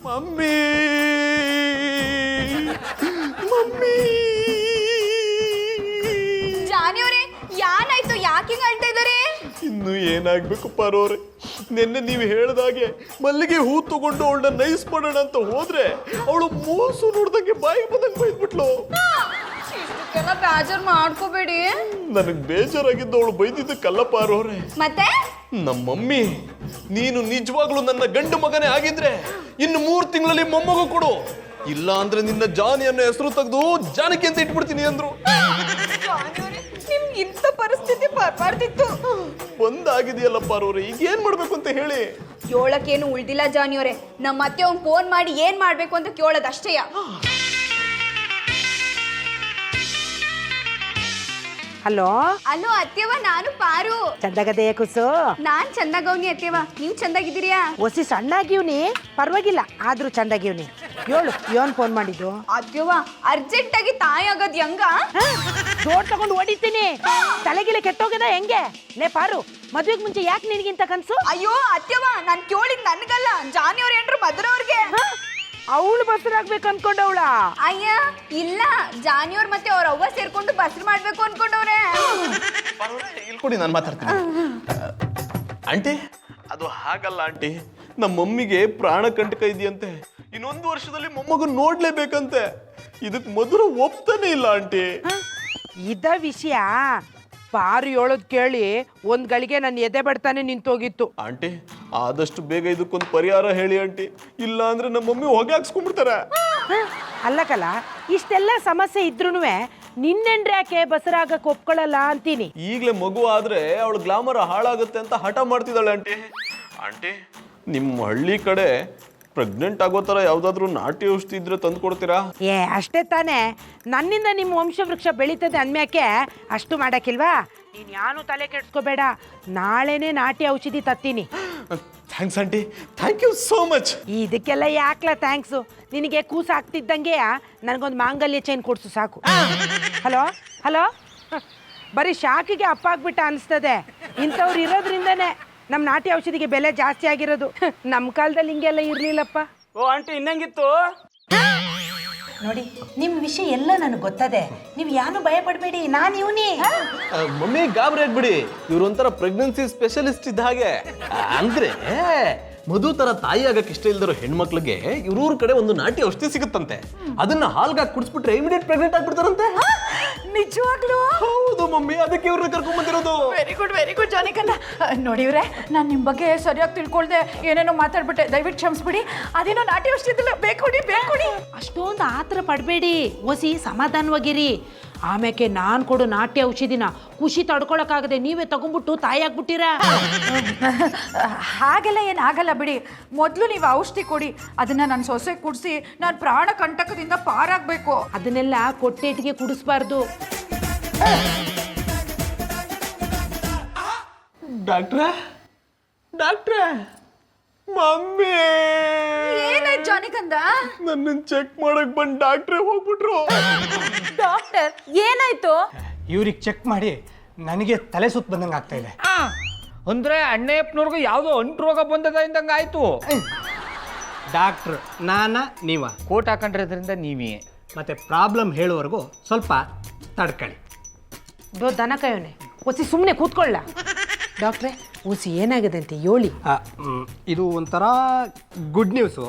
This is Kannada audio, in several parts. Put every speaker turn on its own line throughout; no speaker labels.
Mummy mummy
ಜಾನಿಯವರೇ ಯಾನಾಯ್ತು? ಯಾಕೆ ಅಳ್ತಾ ಇದ್ದಾರೆ?
ಇನ್ನು ಏನಾಗ್ಬೇಕು ಪಾರೋರೆ, ನಿನ್ನೆ ನೀವು ಹೇಳ್ದಾಗೆ ಮಲ್ಲಿಗೆ ಹೂ ತಗೊಂಡು ಅವಳನ್ನ ನೈಸ್ ಮಾಡೋಣ ಅಂತ ಹೋದ್ರೆ ಅವಳು ಮೂಸು ನೋಡ್ದಂಗೆ ಬಾಯಿಗೆ ಬಂದಂಗೆ ಬೈದ್ಬಿಟ್ಲು.
ಇಷ್ಟಕ್ಕೆಲ್ಲ ಬೇಜಾರು ಮಾಡ್ಕೋಬೇಡಿ.
ನನಗ್ ಬೇಜಾರಾಗಿದ್ದು ಅವಳು ಬೈದಿದ್ದಕ್ಕಲ್ಲ ಪಾರೋರೆ.
ಮತ್ತೆ
ನಮ್ಮ ಮಮ್ಮಿ, ನೀನು ನಿಜವಾಗ್ಲೂ ನನ್ನ ಗಂಡು ಮಗನೇ ಆಗಿದ್ರೆ ಇನ್ನು 3 ತಿಂಗಳಲ್ಲಿ ಮೊಮ್ಮಗು ಕೊಡು, ಇಲ್ಲ ಅಂದ್ರೆ ನಿನ್ನ ಜಾನಿ ಅನ್ನೋ ಹೆಸರು ತೆಗೆದು ಜಾನಕಿ ಅಂತ ಇಟ್ಬಿಡ್ತೀನಿ ಅಂದ್ರು.
ನಿಮ್ಗೆ ಇಂಥ ಪರಿಸ್ಥಿತಿ ಬರಬಾರ್ದಿತ್ತು.
ಒಂದಾಗಿದೆಯಲ್ಲ ಪಾರೋರೆ, ಈಗ ಏನ್ ಮಾಡ್ಬೇಕು ಅಂತ ಹೇಳಿ.
ಕೇಳಕ್ಕೇನು ಉಳ್ದಿಲ್ಲ ಜಾನಿಯವರೇ. ನಮ್ಮ ಮತ್ತೆ ಅವ್ನು ಫೋನ್ ಮಾಡಿ ಏನ್ ಮಾಡ್ಬೇಕು ಅಂತ ಕೇಳೋದಷ್ಟೇಯ.
ಹಲೋ
ಅಲೋ ಅತ್ತೆವ, ನಾನು ಪಾರು.
ಚಂದಾಗದೆಯ ಕುಸು?
ನಾನ್ ಚಂದಾಗವ್ನಿ ಅತ್ತೆವ, ನೀವ್ ಚಂದಾಗಿದ್ದೀರಿಯಾ?
ಒಸಿ ಸಣ್ಣಾಗಿವ್ನಿ, ಪರವಾಗಿಲ್ಲ, ಆದ್ರೂ ಚಂದಾಗಿವ್ನಿ. ಹೇಳು, ಇವನ್ ಫೋನ್ ಮಾಡಿದ್ದು?
ಅತ್ತೆವ ಅರ್ಜೆಂಟ್ ಆಗಿ ತಾಯಿ ಆಗೋದ್ ಹೆಂಗ?
ಜೋಡ್ ತಗೊಂಡು ಹೊಡಿತೀನಿ. ತಲೆಗಿಲೆ ಕೆಟ್ಟೋಗದ ಹೆಂಗೆ? ಲೇ ಪಾರು, ಮದ್ವೆಗ್ ಮುಂಚೆ ಯಾಕೆ ನಿನಗಿಂತ ಕನ್ಸು?
ಅಯ್ಯೋ ಅತ್ತೆವ, ನಾನ್ ಕೇಳಿದ್ ನನ್ಗಲ್ಲ, ಜಾನಿಯವ್ರ ಏನ್ರು ಮಧುರವ್ರಿಗೆ.
ಅವಳು ಬಸರಾಗ್ಬೇಕು ಅನ್ಕೊಂಡವಳ?
ಅಯ್ಯ ಇಲ್ಲ, ಜಾನಿಯವ್ರ ಮತ್ತೆ ಅವ್ರ ಅವ್ವ ಸೇರ್ಕೊಂಡು ಬಸ್ರು ಮಾಡ್ಬೇಕು ಅನ್ಕೊಂಡವ್ರೆ.
ಇಲ್ಲಿ ಕೊಡಿ, ನಾನು ಮಾತಾಡ್ತೀನಿ. ಆಂಟಿ, ಅದು ಹಾಗಲ್ಲ ಆಂಟಿ, ನಮ್ಮ ಮಮ್ಮಿಗೆ ಪ್ರಾಣ ಕಂಟಕ ಇದೆಯಂತೆ. ಇನ್ನೊಂದು ವರ್ಷದಲ್ಲಿ ಮೊಮ್ಮಗು ನೋಡ್ಲೇಬೇಕಂತೆ. ಇದಕ್ ಮಧುರ ಒಪ್ತಾನೆ ಇಲ್ಲ ಆಂಟಿ.
ಇದ ವಿಷಯ ಪಾರು ಹೇಳೋದ್ ಕೇಳಿ ಒಂದ್ ಗಳಿಗೆ ನನ್ನ ಎದೆ ಬಡ್ತಾನೆ ನಿಂತೋಗಿತ್ತು.
ಆಂಟಿ, ಆದಷ್ಟು ಬೇಗ ಇದಕ್ಕೊಂದು ಪರಿಹಾರ ಹೇಳಿ ಆಂಟಿ, ಇಲ್ಲ ಅಂದ್ರೆ ನಮ್ಮ ಮಮ್ಮಿ ಹೊಗೆ ಹಾಕ್ಸ್ಕೊಂಡ್ಬಿಡ್ತಾರೆ.
ಅಲ್ಲಕಲ್ಲ, ಇಷ್ಟೆಲ್ಲ ಸಮಸ್ಯೆ ಇದ್ರೂನುವೆ ನಿನ್ನೆಂಡ್ರೆ ಯಾಕೆ ಬಸರಾಗಕ್ಕೆ ಒಪ್ಕೊಳ್ಳಲ್ಲ ಅಂತೀನಿ.
ಈಗಲೇ ಮಗು ಆದ್ರೆ ಅವಳು ಗ್ಲಾಮರ್ ಹಾಳಾಗುತ್ತೆ ಅಂತ ಹಠ ಮಾಡ್ತಿದ್ದಾಳೆ ಆಂಟಿ. ಆಂಟಿ, ನಿಮ್ಮ ಹಳ್ಳಿ ಕಡೆ ಪ್ರೆಗ್ನೆಂಟ್ ಆಗೋ ಥರ ಯಾವುದಾದ್ರೂ ನಾಟಿ ಔಷಧಿ ಇದ್ರೆ ತಂದು ಕೊಡ್ತೀರಾ?
ಅಷ್ಟೇ ತಾನೇ, ನನ್ನಿಂದ ನಿಮ್ಮ ವಂಶವೃಕ್ಷ ಬೆಳೀತದೆ ಅಂದ್ಮ್ಯಾಕೆ ಅಷ್ಟು ಮಾಡಕ್ಕಿಲ್ವಾ? ನೀನು ಯಾನು ತಲೆ ಕೆಡ್ಸ್ಕೋಬೇಡ, ನಾಳೆನೇ ನಾಟಿ ಔಷಧಿ ತತ್ತೀನಿ.
Thanks aunty, thank you so much.
ಇದಕ್ಕೆಲ್ಲ ಯಾಕ್ಲ ಥ್ಯಾಂಕ್ಸು? ನಿನಗೆ ಕೂಸು ಆಗ್ತಿದ್ದಂಗೆ ನನಗೊಂದು ಮಾಂಗಲ್ಯ ಚೈನ್ ಕೊಡ್ಸು ಸಾಕು. ಹಲೋ ಹಲೋ, ಬರೀ ಶಾಕಿಗೆ ಅಪ್ಪ ಆಗ್ಬಿಟ್ಟ ಅನಿಸ್ತದೆ. ಇಂಥವ್ರು ಇರೋದ್ರಿಂದನೇ ನಮ್ಮ ನಾಟಿ ಔಷಧಿಗೆ ಬೆಲೆ ಜಾಸ್ತಿ ಆಗಿರೋದು. ನಮ್ಮ ಕಾಲದಲ್ಲಿ ಹಿಂಗೆಲ್ಲ ಇರಲಿಲ್ಲಪ್ಪ.
ಓ ಆಂಟಿ, ಇನ್ನಂಗಿತ್ತು
ನೋಡಿ, ನಿಮ್ಮ ವಿಷಯ ಎಲ್ಲ ನನಗೆ ಗೊತ್ತದೆ. ನೀವು ಯಾನು ಭಯ ಪಡಬೇಡಿ, ನಾನು ಇವನಿ.
ಮಮ್ಮಿ ಗಾಬರಿ ಆಗ್ಬಿಡಿ, ಇವ್ರು ಒಂಥರ ಪ್ರೆಗ್ನೆನ್ಸಿ ಸ್ಪೆಷಲಿಸ್ಟ್ ಇದ್ದ ಹಾಗೆ. ಅಂದ್ರೆ ಮಧು ತರ ತಾಯಿ ಆಗಕ್ಕೆ ಇಷ್ಟ ಇಲ್ದಿರೋ ಹೆಣ್ಮಕ್ಳಿಗೆ ಇವ್ರೂರ್ ಕಡೆ ಒಂದು ನಾಟಿ ಔಷಧಿ ಸಿಗುತ್ತಂತೆ. ಅದನ್ನ ಹಾಲ್ಗಾಗಿ ಕುಡಿಸ್ಬಿಟ್ರೆ ಇಮಿಡಿಯೇಟ್ ಪ್ರೆಗ್ನೆಂಟ್ ಆಗ್ಬಿಡ್ತಾರಂತೆ.
ನಿಜವಾಗ್ಲೂ?
ಹೌದು ಮಮ್ಮಿ, ಅದಕ್ಕೆ ಇವ್ರನ್ನ ಕರ್ಕೊಂಡ್ ಬಂದಿರೋದು.
Very good ಜಾನಿಕನ್ನ. ನೋಡಿವ್ರೆ, ನಾನು ನಿಮ್ಮ ಬಗ್ಗೆ ಸರಿಯಾಗಿ ತಿಳ್ಕೊಳ್ದೆ ಏನೇನೋ ಮಾತಾಡ್ಬಿಟ್ಟೆ, ದಯವಿಟ್ಟು ಕ್ಷಮಿಸ್ಬಿಡಿ. ಅದೇನೋ ನಾಟಿ ಔಷಧಿ ಬೇಕೊಡಿ.
ಅಷ್ಟೊಂದು ಆತರ ಪಡಬೇಡಿ, ಓಸಿ ಸಮಾಧಾನವಾಗಿರಿ. ಆಮ್ಯಾಕೆ ನಾನು ಕೊಡು ನಾಟಿ ಔಷಧಿನ ಖುಷಿ ತಡ್ಕೊಳಕ್ಕಾಗದೆ ನೀವೇ ತಗೊಂಡ್ಬಿಟ್ಟು ತಾಯಿ ಆಗ್ಬಿಟ್ಟಿರ.
ಹಾಗೆಲ್ಲ ಏನಾಗಲ್ಲ ಬಿಡಿ. ಮೊದಲು ನೀವು ಔಷಧಿ ಕೊಡಿ, ಅದನ್ನ ನಾನು ಸೊಸೆ ಕುಡಿಸಿ ನಾನು ಪ್ರಾಣ ಕಂಟಕದಿಂದ ಪಾರಾಗಬೇಕು.
ಅದನ್ನೆಲ್ಲ ಕೊಟ್ಟೇಟಿಗೆ ಕುಡಿಸ್ಬಾರ್ದು.
ಡಾಕ್ಟ್ರೇ, ಮಮ್ಮಿ
ಏನಾಯ್ತು ಜಾನಿಕಂದ?
ನನ್ನ ಚೆಕ್ ಮಾಡಕ್ ಬಂದ್ ಡಾಕ್ಟ್ರೇ ಹೋಗ್ಬಿಟ್ರು.
ಡಾಕ್ಟರ್ ಏನಾಯ್ತು?
ಇವ್ರಿಗೆ ಚೆಕ್ ಮಾಡಿ ನನಗೆ ತಲೆ ಸುತ್ತ ಬಂದಂಗೆ ಆಗ್ತಾ ಇದೆ.
ಅಂದ್ರೆ ಅಣ್ಣಯ್ಯಪ್ಪನವ್ರಿಗೂ ಯಾವುದೋ ಅಂಟು ರೋಗ ಬಂದದ ಇದ್ದಂಗೆ ಆಯ್ತು.
ಡಾಕ್ಟ್ರ್ ನೀವ
ಕೋಟ್ ಹಾಕೊಂಡಿರೋದ್ರಿಂದ ನೀವೇ
ಮತ್ತೆ ಪ್ರಾಬ್ಲಮ್ ಹೇಳುವವರೆಗೂ ಸ್ವಲ್ಪ ತಡ್ಕೊಳ್ಳಿ.
ದನ ಕಾಯೋನೆ, ಓಸಿ ಸುಮ್ಮನೆ ಕೂತ್ಕೊಳ್ಳ. ಡಾಕ್ಟ್ರೆ, ಓಸಿ ಏನಾಗಿದೆ ಅಂತ ಹೇಳಿ.
ಇದು ಒಂಥರ ಗುಡ್ ನ್ಯೂಸು,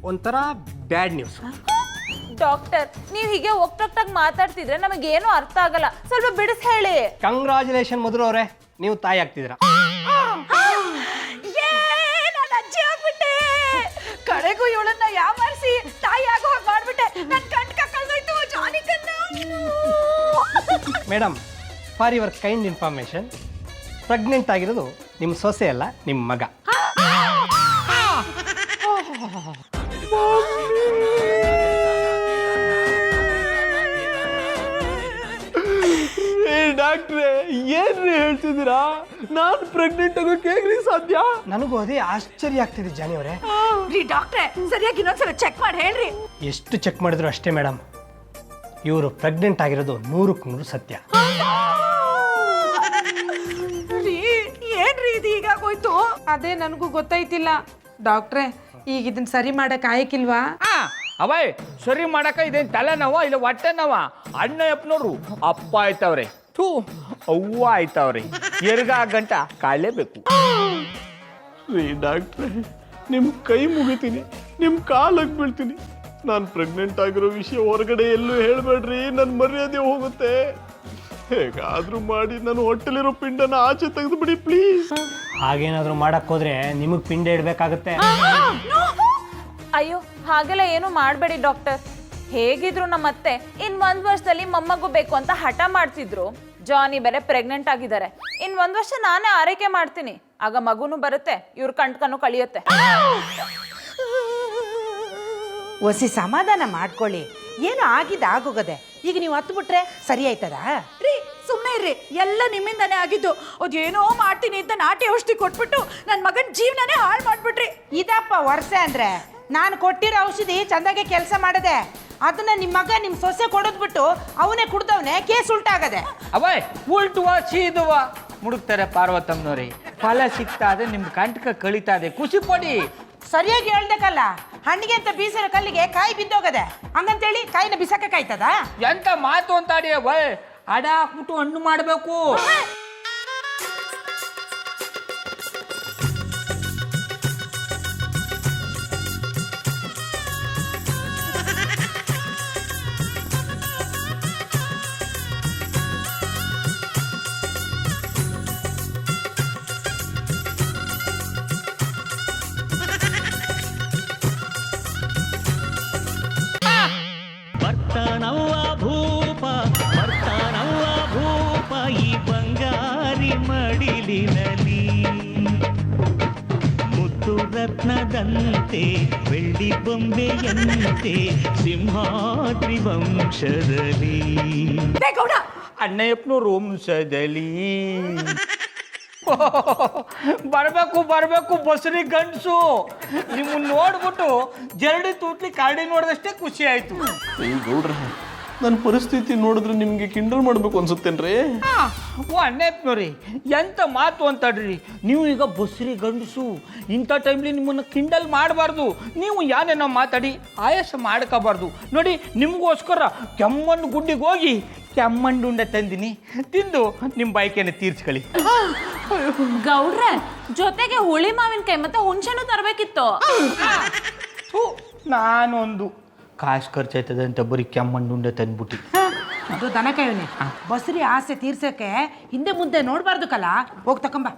ಒಂಥರ ಬ್ಯಾಡ್ ನ್ಯೂಸು.
ಡಾಕ್ಟರ್, ನೀವು ಹೀಗೆ ಒಕ್ಟೊಕ್ಟಾಗಿ ಮಾತಾಡ್ತಿದ್ರೆ ನಮಗೇನು ಅರ್ಥ ಆಗಲ್ಲ, ಸ್ವಲ್ಪ ಬಿಡಿಸಿ ಹೇಳಿ.
ಕಂಗ್ರಾಚುಲೇಷನ್ ಮಧುರ ಅವರೇ, ನೀವು ತಾಯಿ ಆಗ್ತಿದ್ದೀರಾ.
ಕಡೆಗೂ ಇವಳನ್ನ ಯಾಮಾರಿಸಿ ತಾಯಿ ಆಗೋ ಹಾಗೆ ಮಾಡ್ಬಿಟ್ಟೆ. ನನ್ನ ಕಂಟಕ ಕಳ್ದೋಯ್ತು ಜಾನಿಕನ್ನ.
Madam, for your kind information, pregnant ಆಗಿರೋದು ನಿಮ್ಮ ಸೊಸೆ ಅಲ್ಲ, ನಿಮ್ಮ ಮಗ.
ಡಾಕ್ಟ್ರೇ, ಏನ್ರಿ ಹೇಳ್ತಿದ್ದೀರಾ? ನಾನು ಪ್ರೆಗ್ನೆಂಟ್ ಆಗೋಕೆ ಹೇಗ್ರಿ ಸಾಧ್ಯ?
ನನಗೂ ಅದೇ ಆಶ್ಚರ್ಯ ಆಗ್ತಿದೆ ಜಾನಿ ಅವರೇ.
ರೀ ಡಾಕ್ಟ್ರೆ, ಸರಿಯಾಗಿ ಇನ್ನೊಂದ್ಸಲ ಚೆಕ್ ಮಾಡಿ ಹೇಳ್ರಿ.
ಎಷ್ಟು ಚೆಕ್ ಮಾಡಿದ್ರು ಅಷ್ಟೇ ಮೇಡಮ್, ಇವರು ಪ್ರೆಗ್ನೆಂಟ್ ಆಗಿರೋದು 100ಕ್ಕೆ 100 ಸತ್ಯ.
ಏನ್ರಿ ಇದು ಹೀಗಾಗೋಯ್ತು?
ಅದೇ ನನಗೂ ಗೊತ್ತೈತಿಲ್ಲ. ಡಾಕ್ಟ್ರೆ, ಈಗ ಇದನ್ನ ಸರಿ ಮಾಡಕ್ ಆಯ್ಕಿಲ್ವಾ?
ಅವಯ್ ಸರಿ ಮಾಡಕ ಇದೇನು ತಲೆನೋವ ಇಲ್ಲ ಹೊಟ್ಟೆ ನೋವ? ಅಣ್ಣ ಅಪ್ಪನವ್ರು ಅಪ್ಪ ಆಯ್ತವ್ರೆ, ಥೂ ಅವ್ವ ಆಯ್ತವ್ರೆ, ಎರ್ಗ ಗಂಟ ಕಾಯಲೇಬೇಕು.
ರೀ ಡಾಕ್ಟ್ರೆ, ನಿಮ್ಮ ಕೈ ಮುಗಿತೀನಿ, ನಿಮ್ಮ ಕಾಲಕ್ಕೆ ಬೀಳ್ತೀನಿ. ನಾನು ಪ್ರೆಗ್ನೆಂಟ್ ಆಗಿರೋ ವಿಷಯ ಹೊರಗಡೆ ಎಲ್ಲೂ ಹೇಳ್ಬೇಡ್ರಿ, ನನ್ನ ಮರ್ಯಾದೆ ಹೋಗುತ್ತೆ. ಹೇಗಾದ್ರೂ ಮಾಡಿ ನನ್ನ ಹೊಟ್ಟೆಲಿರೋ ಪಿಂಡನ ಆಚೆ ತೆಗೆದು ಬಿಡಿ ಪ್ಲೀಸ್.
ಹಾಗೇನಾದರೂ ಮಾಡಕ್ಕೆ ಹೋದ್ರೆ ನಿಮಗೆ ಪಿಂಡ ಇಡಬೇಕಾಗುತ್ತೆ.
ಅಯ್ಯೋ ಹಾಗೆಲ್ಲ ಏನು ಮಾಡಬೇಡಿ ಡಾಕ್ಟರ್. ಹೇಗಿದ್ರು ನಮ್ಮತ್ತೆ ಇನ್ 1 ವರ್ಷದಲ್ಲಿ ಮೊಮ್ಮಗು ಬೇಕು ಅಂತ ಹಠ ಮಾಡ್ತಿದ್ರು. ಜಾನಿ ಬೇರೆ ಪ್ರೆಗ್ನೆಂಟ್ ಆಗಿದ್ದಾರೆ. ಇನ್ 1 ವರ್ಷ ನಾನೇ ಆರೈಕೆ ಮಾಡ್ತೀನಿ, ಆಗ ಮಗುನು ಬರುತ್ತೆ, ಇವ್ರ ಕಂಟ್ಕನು ಕಳಿಯುತ್ತೆ.
ಒಸಿ ಸಮಾಧಾನ ಮಾಡ್ಕೊಳ್ಳಿ, ಏನು ಆಗಿದ್ದು ಆಗೋಗದೆ. ಈಗ ನೀವು ಹತ್ತು ಬಿಟ್ರೆ ಸರಿ ಆಯ್ತದಾ?
ರೀ ಸುಮ್ಮನೆ ಇರ್ರಿ, ಎಲ್ಲ ನಿಮ್ಮಿಂದಾನೇ ಆಗಿದ್ದು. ಅದೇನೋ ಮಾಡ್ತೀನಿ ಅಂತ ನಾಟಿ ಔಷಧಿ ಕೊಟ್ಬಿಟ್ಟು ನನ್ನ ಮಗನ ಜೀವನನೇ ಹಾಳು ಮಾಡ್ಬಿಟ್ರಿ.
ಇದಪ್ಪ ವರ್ಷ ಅಂದ್ರೆ ನಾನು ಕೊಟ್ಟಿರೋ ಔಷಧಿ ಚಂದಾಗೆ ಕೆಲಸ ಮಾಡದೆ, ಅದನ್ನ ನಿಮ್ಮ ಮಗ ನಿಮ್ಮ ಸೊಸೆ ಕೊಡೋದ್ಬಿಟ್ಟು ಅವನೇ ಕುಡ್ದವನೇ ಕೇಸ್ ಉಲ್ಟಾಗದೆ.
ಅವಯ್ ಉಲ್ಟುವ ಸೀದುವ ಮುಡುಕ್ತಾರೆ ಪಾರ್ವತಮ್ಮನವ್ರಿ. ಫಲ ಸಿಗ್ತಾದೆ, ನಿಮ್ ಕಂಟಕ ಕಳಿತಾದೆ, ಖುಷಿ ಪಡಿ.
ಸರಿಯಾಗಿ ಹೇಳ್ದಕ್ಕಲ್ಲ, ಹಣ್ಣಿಗೆ ಅಂತ ಬೀಸಿರೋ ಕಲ್ಲಿಗೆ ಕಾಯಿ ಬಿದ್ದೋಗದೆ, ಹಂಗಂತೇಳಿ ಕಾಯಿನ ಬಿಸಾಕ ಕಾಯ್ತದ?
ಎಂತ ಮಾತು ಅಂತಾಡಿ ಅವಯ್, ಅಡ ಹಾಕ್ಬಿಟ್ಟು ಹಣ್ಣು ಮಾಡಬೇಕು.
ಬರ್ತಾನವ್ವ ಭೂಪ ಈ ಬಂಗಾರಿ ಮಡಿಲಿನಲ್ಲಿ, ಮುತ್ತು ರತ್ನದಂತೆ ಬೆಳ್ಳಿ ಬೊಂಬೆಯಂತೆ ಸಿಂಹಾದ್ರಿ ವಂಶದಲ್ಲಿ,
ಗೌಡ
ಅಣ್ಣಯ್ಯಪ್ಪನವ್ರ ವಂಶದಲ್ಲಿ. ಬರ್ಬೇಕು ಬಸರಿ ಗಂಡಸು. ನಿಮ್ಮನ್ನ ನೋಡ್ಬಿಟ್ಟು ಜರಡಿ ತೂಟ್ಲಿ ಕಾಡಿ ನೋಡಿದಷ್ಟೇ ಖುಷಿ ಆಯ್ತು.
ಈ ಗೌಡ್ರೆ, ನನ್ನ ಪರಿಸ್ಥಿತಿ ನೋಡಿದ್ರೆ ನಿಮ್ಗೆ ಕಿಂಡಲ್ ಮಾಡ್ಬೇಕು ಅನ್ಸುತ್ತೇನ್ರಿ?
ಓ ಅಣ್ಣಯ್ಯಪ್ಪನವ್ರಿ, ಎಂತ ಮಾತು ಅಂತಾಡ್ರಿ ನೀವು. ಈಗ ಬಸ್ರಿ ಗಂಡಸು, ಇಂಥ ಟೈಮ್ಲಿ ನಿಮ್ಮನ್ನು ಕಿಂಡಲ್ ಮಾಡಬಾರ್ದು. ನೀವು ಯಾನೇನೋ ಮಾತಾಡಿ ಆಯಾಸ ಮಾಡ್ಕೋಬಾರ್ದು. ನೋಡಿ, ನಿಮಗೋಸ್ಕರ ಕೆಮ್ಮಣ್ಣು ಗುಂಡಿಗೆ ಹೋಗಿ ಕೆಮ್ಮಣ್ಣು ಉಂಡೆ ತಂದಿನಿ, ತಿಂದು ನಿಮ್ಮ ಬೈಕೇನೆ ತೀರ್ಸ್ಕೊಳ್ಳಿ.
ಗೌಡ್ರೆ, ಜೊತೆಗೆ ಹುಳಿ ಮಾವಿನಕಾಯಿ ಮತ್ತೆ ಹುಣಸೆನೂ ತರಬೇಕಿತ್ತು.
ನಾನೊಂದು ಕಾಸು ಖರ್ಚಾಯ್ತದೆ ಅಂತ ಬರೀ ಕೆಮ್ಮಣ್ಣು ಉಂಡೆ ತಂದ್ಬಿಟ್ಟು.
ಅದು ದನ ಕಾಯವನೆ ಬಸ್ರಿ ಆಸೆ ತೀರ್ಸಕ್ಕೆ ಹಿಂದೆ ಮುಂದೆ ನೋಡ್ಬಾರ್ದು ಕಲ. ಹೋಗ್ ತಕೊಂಬ.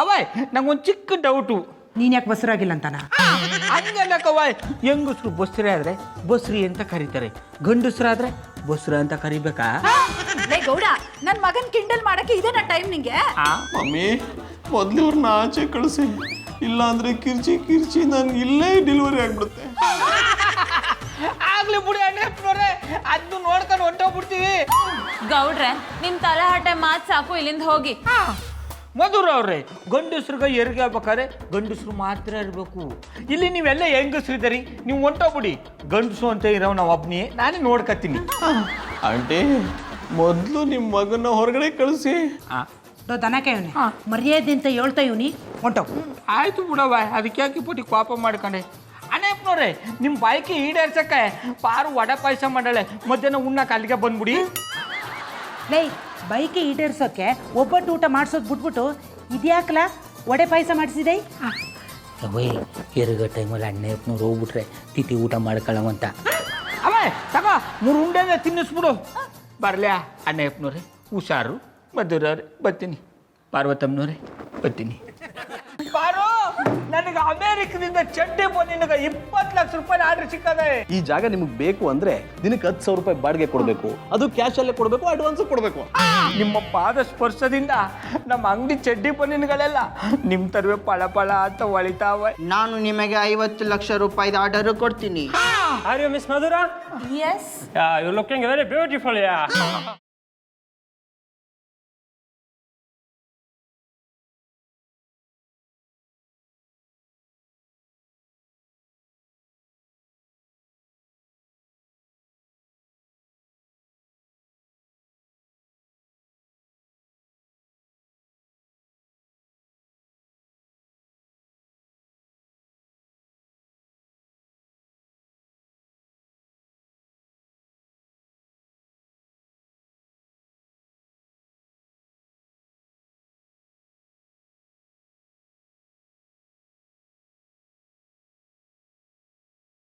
ಅವಯ್ ನಂಗೊಂದು ಚಿಕ್ಕ ಡೌಟು.
ನೀನ್ ಯಾಕೆ ಬಸ್ರಾಗಿಲ್ಲ ಅಂತಾನ?
ಹಂಗಲ್ಲಕವಾಯ್, ಹೆಂಗಸ್ರು ಬಸ್ರಿ ಆದ್ರೆ ಬಸ್ರಿ ಅಂತ ಕರೀತಾರೆ, ಗಂಡಸ್ರಾದ್ರೆ ಬಸ್ರ ಅಂತ ಕರಿಬೇಕಾ?
ಲೇ ಗೌಡ, ನನ್ನ ಮಗನ್ ಕಿಂಡಲ್ ಮಾಡಕ್ಕೆ ಇದೇನಾ ಟೈಮ್ ನಿಂಗೆ?
ಮಮ್ಮಿ, ಮೊದ್ಲು ಇವ್ರನ್ನ ಆಚೆ ಕಳಿಸಿ, ಇಲ್ಲಾಂದ್ರೆ ಕಿರ್ಚಿ ನನ್ಗೆ ಇಲ್ಲೇ ಡೆಲಿವರಿ ಆಗ್ಬಿಡುತ್ತೆ.
ಆಗ್ಲಿ ಬಿಡಿ ಅಣ್ಣಪ್ಪನವ್ರೆ, ಅದು ನೋಡ್ಕೊಂಡು ಹೊಂಟೋಗ್ಬಿಡ್ತೀವಿ.
ಗೌಡ್ರೆ, ನಿಮ್ ತಲೆಹಟೆ ಮಾತ್ ಸಾಕು, ಇಲ್ಲಿಂದ ಹೋಗಿ.
ಮಧುರ ಅವ್ರೆ, ಗಂಡಸ್ರಿಗೆ ಹೆರಿಗೆ ಆಗ್ಬೇಕಾದ್ರೆ ಗಂಡಸ್ರು ಮಾತ್ರ ಇರಬೇಕು. ಇಲ್ಲಿ ನೀವೆಲ್ಲ ಹೆಂಗಸ್ರಿದ್ದೀರಿ, ನೀವು ಹೊಂಟೋಗ್ಬಿಡಿ. ಗಂಡಸು ಅಂತ ಇರೋ ನಾವು ಒಬ್ನಿ, ನಾನೇ ನೋಡ್ಕತ್ತೀನಿ.
ಆಂಟಿ, ಮೊದ್ಲು ನಿಮ್ಮ ಮಗನ ಹೊರಗಡೆ ಕಳಿಸಿ.
ದನ ಕಾಯವನೆ ಮರ್ಯಾದೆ ಅಂತ ಹೇಳ್ತಾ ಇವನಿ ಹೊಂಟೋಗ್.
ಆಯ್ತು ಬಿಡವ, ಅದಕ್ಕೆ ಯಾಕೆ ಪುಟಿ ಕೋಪ ಮಾಡ್ಕೊಂಡೆ. ಅಣ್ಣಪ್ಪನವ್ರೆ, ನಿಮ್ಮ ಬಾಯ್ಕೆ ಈಡೇರ್ಸಕ್ಕೆ ಪಾರು ವಡೆ ಪಾಯಸ ಮಾಡಳೆ, ಮಧ್ಯಾಹ್ನ ಉಣ್ಣಕ್ಕೆ ಅಲ್ಲಿಗೆ ಬಂದ್ಬಿಡಿ.
ಲೈ, ಬೈಕೆ ಈಡೇರ್ಸೋಕೆ ಒಬ್ಬಟ್ಟು ಊಟ ಮಾಡಿಸೋದು ಬಿಟ್ಬಿಟ್ಟು ಇದ್ಯಾಕಲ ವಡೆ ಪಾಯಸ ಮಾಡಿಸಿದೆ?
ಅವೇ ಎರಗ ಟೈಮಲ್ಲಿ ಅಣ್ಣಪ್ಪನವ್ರು ಹೋಗ್ಬಿಟ್ರೆ ತಿಥಿ ಊಟ ಮಾಡ್ಕೊಳ್ಳವಂತ.
ಅವೇ ತಗೋ, 3 ಉಂಡೆನ ತಿನ್ನಿಸ್ಬಿಡು. ಬರ್ಲ್ಯಾ ಅಣ್ಣಪ್ಪನವ್ರೆ, ಹುಷಾರು. ಮಧುರವ್ರೆ ಬರ್ತೀನಿ, ಪಾರ್ವತಮ್ಮನವ್ರೆ ಬರ್ತೀನಿ. ಬಾರೋ, ನನಗೆ ಅಮೇರಿಕದಿಂದ ಚಡ್ಡಿ ಬಂದು ನಿನಗೆ 20 ಲಕ್ಷ ರೂಪಾಯಿ ಆರ್ಡರ್ ಸಿಕ್ಕದೆ.
ಈ ಜಾಗ ನಿಮಗೆ ಬೇಕು ಅಂದ್ರೆ ದಿನಕ್ಕೆ 10,000 ರೂಪಾಯಿ ಬಾಡಿಗೆ ಕೊಡಬೇಕು. ಅದು ಕ್ಯಾಶ್ ಅಲ್ಲೇ ಕೊಡಬೇಕು, ಅಡ್ವಾನ್ಸ್ ಕೊಡಬೇಕು.
ನಿಮ್ಮ ಪಾದ ಸ್ಪರ್ಶದಿಂದ ನಮ್ಮ ಅಂಗಡಿ ಚಡ್ಡಿ ಪನ್ನಿನಗಳೆಲ್ಲ ನಿಮ್ಮ ತರವೇ ಪಳ ಅಂತ ಹೊಳಿತಾವೆ.
ನಾನು ನಿಮಗೆ 50 ಲಕ್ಷ ರೂಪಾಯಿದ ಆರ್ಡರ್ ಕೊಡ್ತೀನಿ.
Are you Miss Madhura?
Yes.
Yeah, you're looking very beautiful, yeah.